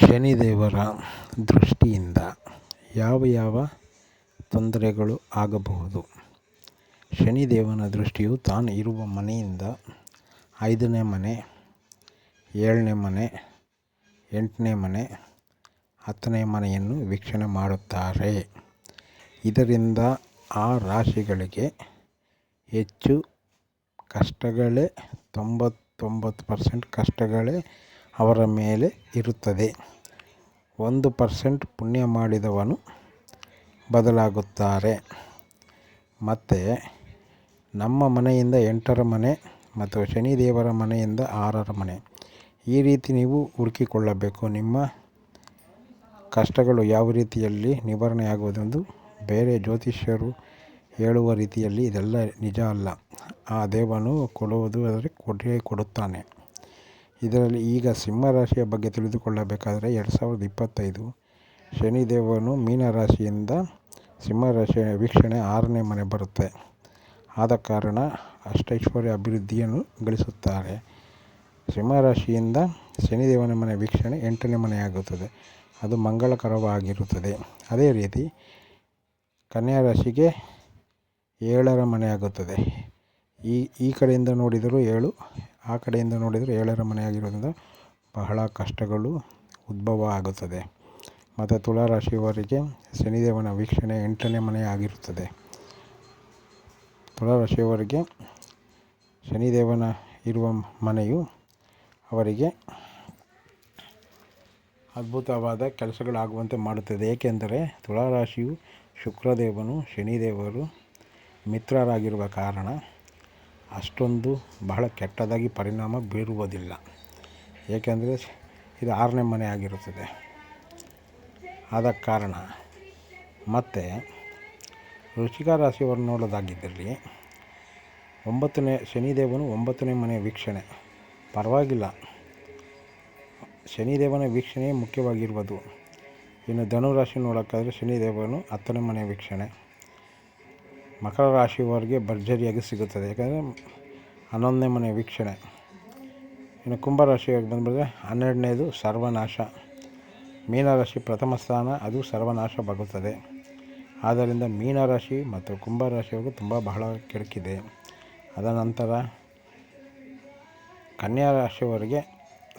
ಶನಿದೇವರ ದೃಷ್ಟಿಯಿಂದ ಯಾವ ಯಾವ ತೊಂದರೆಗಳು ಆಗಬಹುದು? ಶನಿದೇವನ ದೃಷ್ಟಿಯು ತಾನು ಇರುವ ಮನೆಯಿಂದ 5ನೇ ಮನೆ, 7ನೇ ಮನೆ, 8ನೇ ಮನೆ, 10ನೇ ಮನೆಯನ್ನು ವೀಕ್ಷಣೆ ಮಾಡುತ್ತಾರೆ. ಇದರಿಂದ ಆ ರಾಶಿಗಳಿಗೆ ಹೆಚ್ಚು ಕಷ್ಟಗಳೇ 99% ಕಷ್ಟಗಳೇ ಅವರ ಮೇಲೆ ಇರುತ್ತದೆ. 1% ಪುಣ್ಯ ಮಾಡಿದವನು ಬದಲಾಗುತ್ತಾರೆ. ಮತ್ತು ನಮ್ಮ ಮನೆಯಿಂದ 8ರ ಮನೆ ಮತ್ತು ಶನಿದೇವರ ಮನೆಯಿಂದ 6ರ ಮನೆ, ಈ ರೀತಿ ನೀವು ಹುಡುಕಿಕೊಳ್ಳಬೇಕು. ನಿಮ್ಮ ಕಷ್ಟಗಳು ಯಾವ ರೀತಿಯಲ್ಲಿ ನಿವಾರಣೆ ಆಗುವುದೆಂದು ಬೇರೆ ಜ್ಯೋತಿಷ್ಯರು ಹೇಳುವ ರೀತಿಯಲ್ಲಿ ಇದೆಲ್ಲ ನಿಜ ಅಲ್ಲ. ಆ ದೇವನು ಕೊಡುವುದಾದರೆ ಕೊಡುತ್ತಾನೆ. ಇದರಲ್ಲಿ ಈಗ ಸಿಂಹರಾಶಿಯ ಬಗ್ಗೆ ತಿಳಿದುಕೊಳ್ಳಬೇಕಾದರೆ 2025 ಶನಿದೇವನು ಮೀನರಾಶಿಯಿಂದ ಸಿಂಹರಾಶಿಯ ವೀಕ್ಷಣೆ 6ನೇ ಮನೆ ಬರುತ್ತೆ. ಆದ ಕಾರಣ ಅಷ್ಟೈಶ್ವರ್ಯ ಅಭಿವೃದ್ಧಿಯನ್ನು ಗಳಿಸುತ್ತಾರೆ. ಸಿಂಹರಾಶಿಯಿಂದ ಶನಿದೇವನ ಮನೆ ವೀಕ್ಷಣೆ 8ನೇ ಮನೆಯಾಗುತ್ತದೆ. ಅದು ಮಂಗಳಕರವಾಗಿರುತ್ತದೆ. ಅದೇ ರೀತಿ ಕನ್ಯಾ ರಾಶಿಗೆ 7ರ ಮನೆಯಾಗುತ್ತದೆ. ಈ ಕಡೆಯಿಂದ ನೋಡಿದರೂ 7, ಆ ಕಡೆಯಿಂದ ನೋಡಿದರೆ 7ರ ಮನೆಯಾಗಿರೋದ್ರಿಂದ ಬಹಳ ಕಷ್ಟಗಳು ಉದ್ಭವ ಆಗುತ್ತದೆ. ಮತ್ತು ತುಲಾರಾಶಿಯವರಿಗೆ ಶನಿದೇವನ ವೀಕ್ಷಣೆ 8ನೇ ಮನೆಯಾಗಿರುತ್ತದೆ. ತುಲಾರಾಶಿಯವರಿಗೆ ಶನಿದೇವನ ಇರುವ ಮನೆಯು ಅವರಿಗೆ ಅದ್ಭುತವಾದ ಕೆಲಸಗಳಾಗುವಂತೆ ಮಾಡುತ್ತದೆ. ಏಕೆಂದರೆ ತುಲಾರಾಶಿಯು ಶುಕ್ರದೇವನು ಶನಿದೇವರು ಮಿತ್ರರಾಗಿರುವ ಕಾರಣ ಅಷ್ಟೊಂದು ಬಹಳ ಕೆಟ್ಟದಾಗಿ ಪರಿಣಾಮ ಬೀರುವುದಿಲ್ಲ. ಏಕೆಂದರೆ ಇದು 6ನೇ ಮನೆ ಆಗಿರುತ್ತದೆ. ಆದ ಕಾರಣ ಮತ್ತು ವೃಶ್ಚಿಕ ರಾಶಿಯವರು ನೋಡೋದಾಗಿದ್ದಲ್ಲಿ ಶನಿದೇವನು 9ನೇ ಮನೆ ವೀಕ್ಷಣೆ ಪರವಾಗಿಲ್ಲ. ಶನಿದೇವನ ವೀಕ್ಷಣೆ ಮುಖ್ಯವಾಗಿರುವುದು. ಇನ್ನು ಧನುರಾಶಿ ನೋಡೋಕ್ಕಾದರೆ ಶನಿದೇವನು 10ನೇ ಮನೆ ವೀಕ್ಷಣೆ. ಮಕರ ರಾಶಿಯವರಿಗೆ ಭರ್ಜರಿಯಾಗಿ ಸಿಗುತ್ತದೆ. ಯಾಕಂದರೆ 11ನೇ ಮನೆ ವೀಕ್ಷಣೆ. ಇನ್ನು ಕುಂಭರಾಶಿಯವರಿಗೆ ಬಂದುಬಿಟ್ರೆ 12ನೇದು ಸರ್ವನಾಶ. ಮೀನರಾಶಿ ಪ್ರಥಮ ಸ್ಥಾನ, ಅದು ಸರ್ವನಾಶವಾಗುತ್ತದೆ. ಆದ್ದರಿಂದ ಮೀನರಾಶಿ ಮತ್ತು ಕುಂಭರಾಶಿಯವರಿಗೆ ಬಹಳ ಕೆಡುಕಿದೆ. ಅದನಂತರ ಕನ್ಯಾ ರಾಶಿಯವರಿಗೆ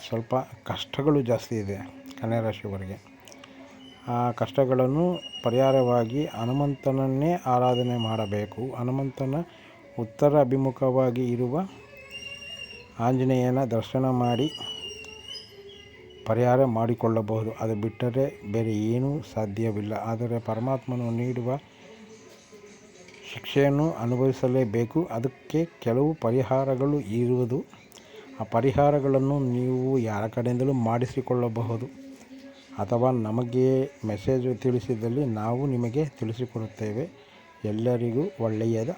ಸ್ವಲ್ಪ ಕಷ್ಟಗಳು ಜಾಸ್ತಿ ಇದೆ. ಕನ್ಯಾ ರಾಶಿಯವರಿಗೆ ಆ ಕಷ್ಟಗಳನ್ನು ಪರಿಹಾರವಾಗಿ ಹನುಮಂತನನ್ನೇ ಆರಾಧನೆ ಮಾಡಬೇಕು. ಹನುಮಂತನ ಉತ್ತರ ಅಭಿಮುಖವಾಗಿ ಇರುವ ಆಂಜನೇಯನ ದರ್ಶನ ಮಾಡಿ ಪರಿಹಾರ ಮಾಡಿಕೊಳ್ಳಬಹುದು. ಅದು ಬಿಟ್ಟರೆ ಬೇರೆ ಏನೂ ಸಾಧ್ಯವಿಲ್ಲ. ಆದರೆ ಪರಮಾತ್ಮನು ನೀಡುವ ಶಿಕ್ಷೆಯನ್ನು ಅನುಭವಿಸಲೇಬೇಕು. ಅದಕ್ಕೆ ಕೆಲವು ಪರಿಹಾರಗಳು ಇರುವುದು. ಆ ಪರಿಹಾರಗಳನ್ನು ನೀವು ಯಾರ ಕಡೆಯಿಂದಲೂ ಮಾಡಿಸಿಕೊಳ್ಳಬಹುದು. ಅಥವಾ ನಮಗೆ ಮೆಸೇಜ್ ತಿಳಿಸಿದಲ್ಲಿ ನಾವು ನಿಮಗೆ ತಿಳಿಸಿಕೊಡುತ್ತೇವೆ. ಎಲ್ಲರಿಗೂ ಒಳ್ಳೆಯದು